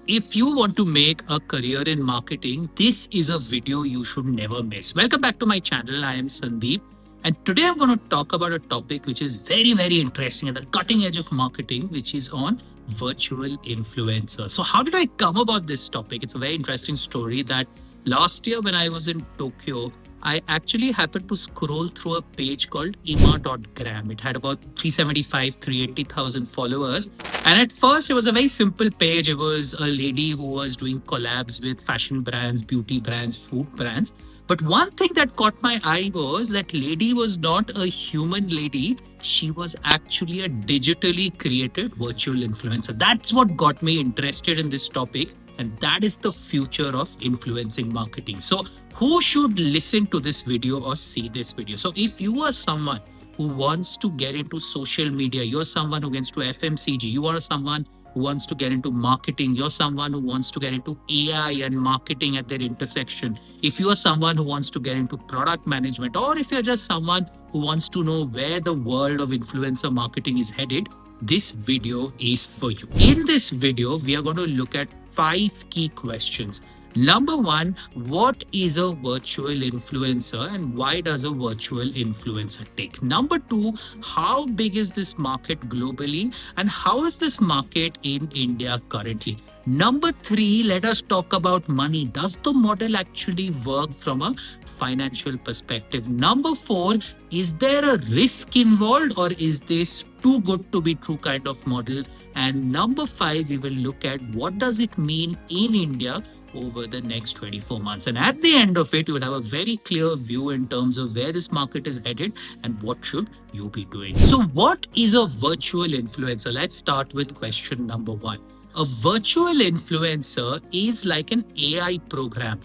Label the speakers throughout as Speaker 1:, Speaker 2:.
Speaker 1: If you want to make a career in marketing, this is a video you should never miss. Welcome back to my channel. I am Sandeep. And today I'm going to talk about a topic which is very, very interesting at the cutting edge of marketing, which is on virtual influencers. So, how did I come about this topic? It's a very interesting story that last year when I was in Tokyo, I actually happened to scroll through a page called ima.gram. It had about 375, 380,000 followers. And at first, it was a very simple page. It was a lady who was doing collabs with fashion brands, beauty brands, food brands. But one thing that caught my eye was that lady was not a human lady. She was actually a digitally created virtual influencer. That's what got me interested in this topic. And that is the future of influencing marketing. So, who should listen to this video or see this video? So, if you are someone who wants to get into social media, you're someone who gets to FMCG, you are someone who wants to get into marketing, you're someone who wants to get into AI and marketing at their intersection, if you are someone who wants to get into product management, or if you're just someone who wants to know where the world of influencer marketing is headed, this video is for you. In this video, we are going to look at 5 key questions. Number one, what is a virtual influencer and why does a virtual influencer take? Number two, how big is this market globally and how is this market in India currently? Number three, let us talk about money. Does the model actually work from a financial perspective? Number four, is there a risk involved or is this too good to be true kind of model? And number five, we will look at what does it mean in India over the next 24 months. And at the end of it, you will have a very clear view in terms of where this market is headed and what should you be doing. So what is a virtual influencer? Let's start with question number one. A virtual influencer is like an AI program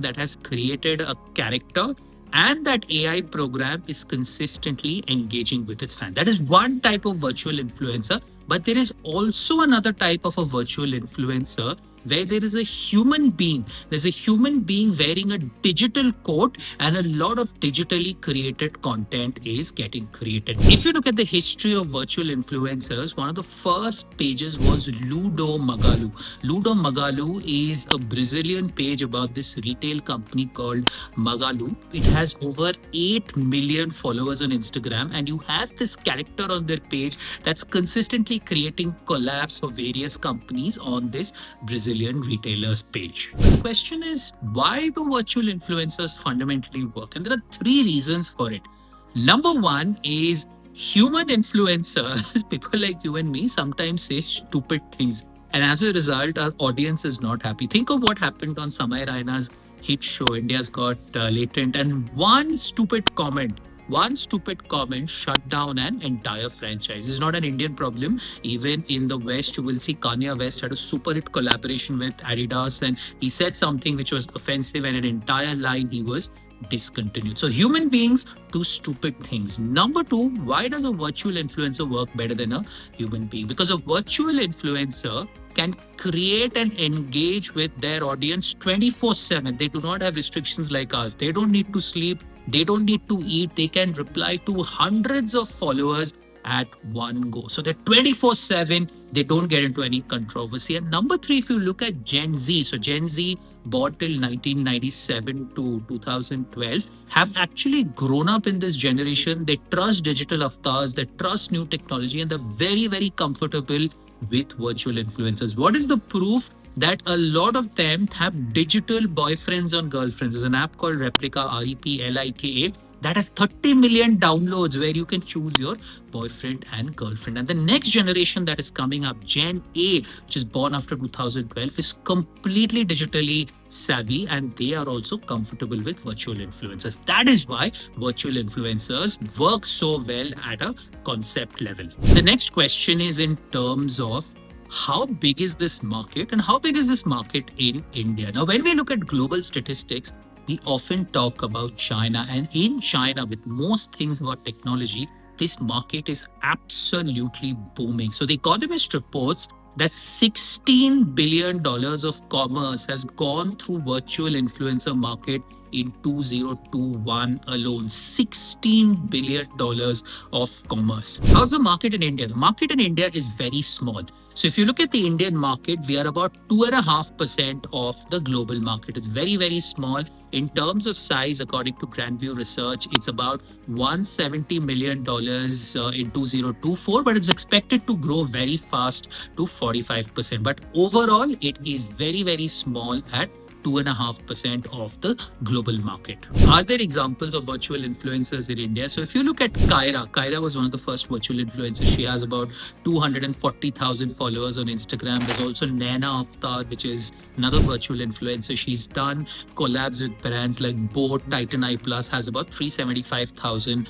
Speaker 1: that has created a character and that AI program is consistently engaging with its fan. That is one type of virtual influencer, but there is also another type of a virtual influencer where there is a human being. There's a human being wearing a digital coat and a lot of digitally created content is getting created. If you look at the history of virtual influencers, one of the first pages was Ludo Magalu. Ludo Magalu is a Brazilian page about this retail company called Magalu. It has over 8 million followers on Instagram, and you have this character on their page that's consistently creating collabs for various companies on this Brazilian retailers page. The question is, why do virtual influencers fundamentally work? And there are 3 reasons for it. Number one is human influencers, people like you and me, sometimes say stupid things. And as a result, our audience is not happy. Think of what happened on Samay Raina's hit show, India's Got Latent, and one stupid comment shut down an entire franchise. It's not an Indian problem. Even in the West, you will see Kanye West had a super hit collaboration with Adidas, and he said something which was offensive, and an entire line he was discontinued. So human beings do stupid things. Number two, why does a virtual influencer work better than a human being? Because a virtual influencer can create and engage with their audience 24/7. They do not have restrictions like us. They don't need to sleep. They don't need to eat. They can reply to hundreds of followers at one go. So they're 24/7. They don't get into any controversy. And number three, if you look at Gen Z, so Gen Z born till 1997 to 2012 have actually grown up in this generation. They trust digital avatars, they trust new technology, and they're very, very comfortable with virtual influencers. What is the proof? That a lot of them have digital boyfriends and girlfriends. There's an app called Replika, REPLIKA, that has 30 million downloads where you can choose your boyfriend and girlfriend. And the next generation that is coming up, Gen A, which is born after 2012, is completely digitally savvy and they are also comfortable with virtual influencers. That is why virtual influencers work so well at a concept level. The next question is in terms of how big is this market and how big is this market in India? Now, when we look at global statistics, we often talk about China, and in China, with most things about technology, this market is absolutely booming. So, The Economist reports that $16 billion of commerce has gone through virtual influencer market in 2021 alone. $16 billion of commerce. How's the market in India? The market in India is very small. So if you look at the Indian market, we are about 2.5% of the global market. It's very, very small. In terms of size, according to Grandview Research, it's about $170 million in 2024, but it's expected to grow very fast to 45%. But overall, it is very, very small at 2.5% of the global market. Are there examples of virtual influencers in India? So if you look at Kyra was one of the first virtual influencers. She has about 240,000 followers on Instagram. There's also Naina Avatar, which is another virtual influencer. She's done collabs with brands like Boat, Titan Eye Plus, has about 375,000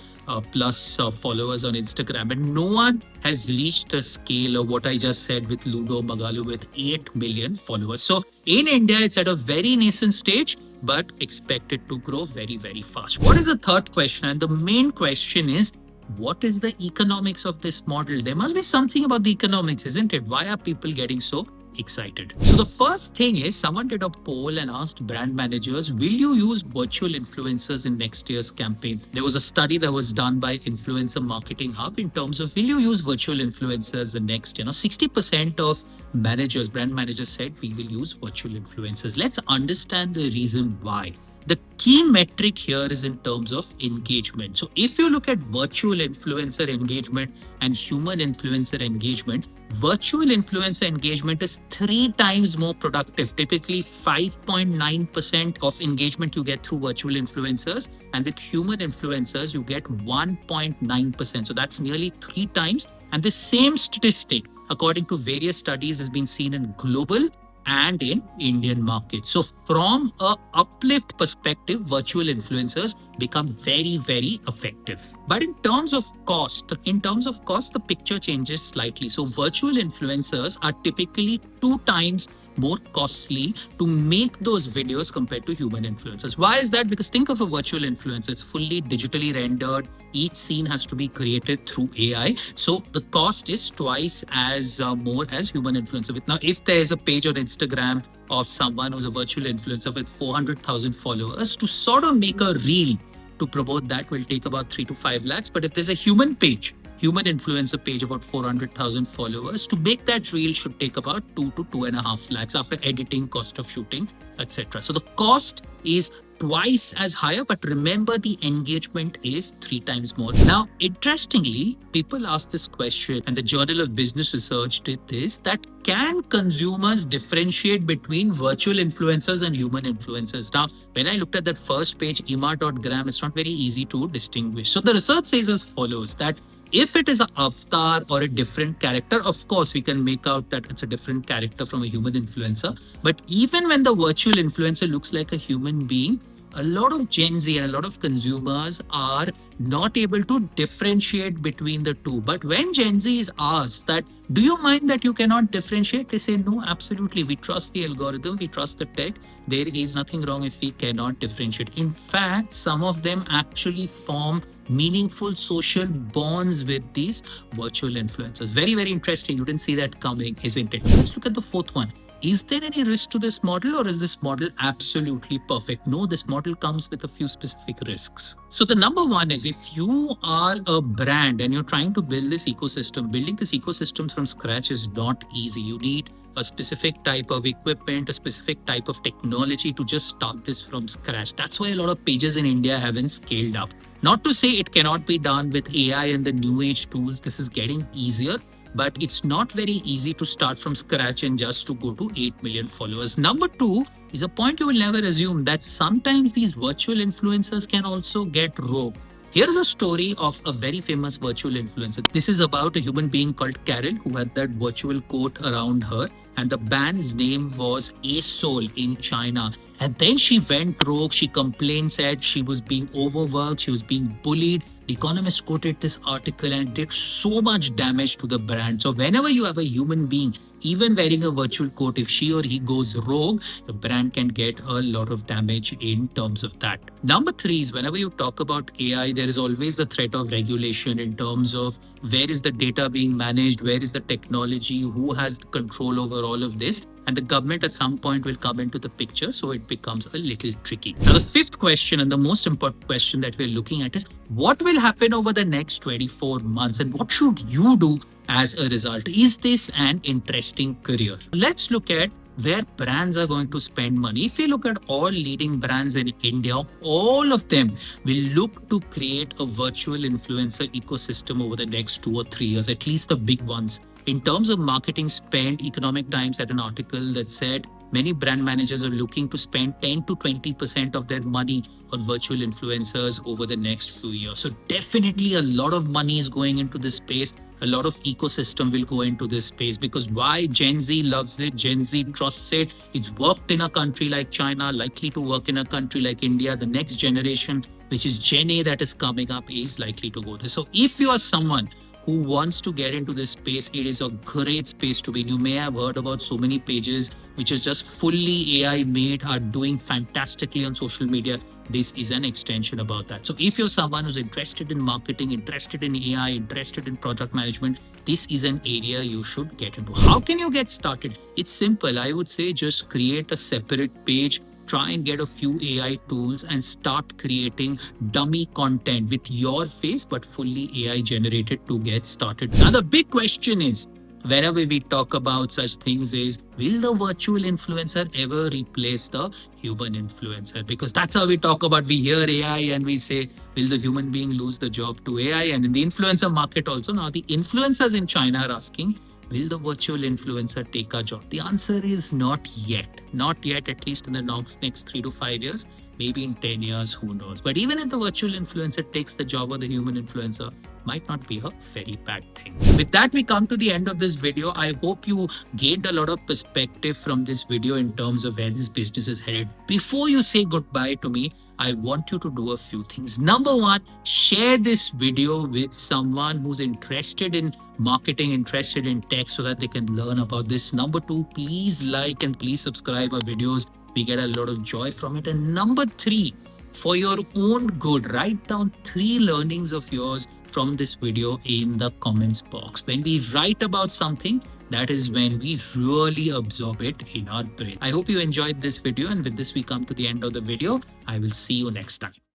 Speaker 1: plus followers on Instagram. And no one has reached the scale of what I just said with Ludo Magalu with 8 million followers. So in India, it's at a very nascent stage, but expected to grow very, very fast. What is the third question? And the main question is, what is the economics of this model? There must be something about the economics, isn't it? Why are people getting so excited? So the first thing is, someone did a poll and asked brand managers, will you use virtual influencers in next year's campaigns? There was a study that was done by Influencer Marketing Hub in terms of, will you use virtual influencers the next year? 60% of brand managers said we will use virtual influencers. Let's understand the reason why. The key metric here is in terms of engagement. So if you look at virtual influencer engagement and human influencer engagement, virtual influencer engagement is 3 times more productive. Typically 5.9% of engagement you get through virtual influencers, and with human influencers you get 1.9%. So that's nearly 3 times. And the same statistic, according to various studies, has been seen in global and in Indian market. So from a uplift perspective, virtual influencers become very, very effective. But in terms of cost, the picture changes slightly. So virtual influencers are typically 2 times more costly to make those videos compared to human influencers. Why is that? Because think of a virtual influencer. It's fully digitally rendered. Each scene has to be created through AI. So the cost is twice as more as human influencer. Now, if there is a page on Instagram of someone who's a virtual influencer with 400,000 followers, to sort of make a reel to promote that will take about 3 to 5 lakhs. But if there's a human influencer page, about 400,000 followers, to make that reel should take about 2 to 2.5 lakhs after editing, cost of shooting, etc. So the cost is twice as higher, but remember the engagement is 3 times more. Now, interestingly, people ask this question, and the Journal of Business Research did this, that can consumers differentiate between virtual influencers and human influencers? Now, when I looked at that first page, ima.gram, it's not very easy to distinguish. So the research says as follows, that if it is an avatar or a different character, of course, we can make out that it's a different character from a human influencer. But even when the virtual influencer looks like a human being, a lot of Gen Z and a lot of consumers are not able to differentiate between the two. But when Gen Z is asked that, do you mind that you cannot differentiate? They say, no, absolutely. We trust the algorithm. We trust the tech. There is nothing wrong if we cannot differentiate. In fact, some of them actually form meaningful social bonds with these virtual influencers. Very, very interesting. You didn't see that coming, isn't it? Let's look at the fourth one. Is there any risk to this model, or is this model absolutely perfect? No, this model comes with a few specific risks. So the number one is, if you are a brand and you're trying to build this ecosystem, building this ecosystem from scratch is not easy. You need a specific type of equipment, a specific type of technology to just start this from scratch. That's why a lot of pages in India haven't scaled up. Not to say it cannot be done with AI and the new age tools. This is getting easier, but it's not very easy to start from scratch and just to go to 8 million followers. Number two is a point you will never assume, that sometimes these virtual influencers can also get rogue. Here's a story of a very famous virtual influencer. This is about a human being called Carol who had that virtual coat around her, and the band's name was A-Soul in China. And then she went rogue. She complained, said she was being overworked, she was being bullied. The Economist quoted this article and did so much damage to the brand. So whenever you have a human being Even wearing a virtual coat, if she or he goes rogue, the brand can get a lot of damage in terms of that. Number three is whenever you talk about AI, there is always the threat of regulation in terms of where is the data being managed, where is the technology, who has control over all of this. And the government at some point will come into the picture, so it becomes a little tricky. Now, the fifth question and the most important question that we're looking at is what will happen over the next 24 months and what should you do as a result? Is this an interesting career? Let's look at where brands are going to spend money. If you look at all leading brands in India, all of them will look to create a virtual influencer ecosystem over the next 2 or 3 years, at least the big ones. In terms of marketing spend, Economic Times had an article that said many brand managers are looking to spend 10 to 20% of their money on virtual influencers over the next few years. So definitely a lot of money is going into this space. A lot of ecosystem will go into this space because why? Gen Z loves it. Gen Z trusts it. It's worked in a country like China, likely to work in a country like India. The next generation, which is Gen A that is coming up, is likely to go there. So if you are someone who wants to get into this space, it is a great space to be in. You may have heard about so many pages which is just fully AI made, are doing fantastically on social media. This is an extension about that. So if you're someone who's interested in marketing, interested in AI, interested in project management, this is an area you should get into. How can you get started? It's simple. I would say just create a separate page, try and get a few AI tools and start creating dummy content with your face, but fully AI generated to get started. Now, the big question is, whenever we talk about such things is, will the virtual influencer ever replace the human influencer? Because that's how we talk about, we hear AI and we say, will the human being lose the job to AI? And in the influencer market also, now the influencers in China are asking, will the virtual influencer take our job? The answer is not yet. Not yet, at least in the next 3 to 5 years. Maybe in 10 years, who knows? But even if the virtual influencer takes the job of the human influencer, might not be a very bad thing. With that, we come to the end of this video. I hope you gained a lot of perspective from this video in terms of where this business is headed. Before you say goodbye to me, I want you to do a few things. Number one, share this video with someone who's interested in marketing, interested in tech, so that they can learn about this. Number two, please like and please subscribe our videos. We get a lot of joy from it. And number three, for your own good, write down 3 learnings of yours from this video in the comments box. When we write about something, that is when we really absorb it in our brain. I hope you enjoyed this video, and with this we come to the end of the video. I will see you next time.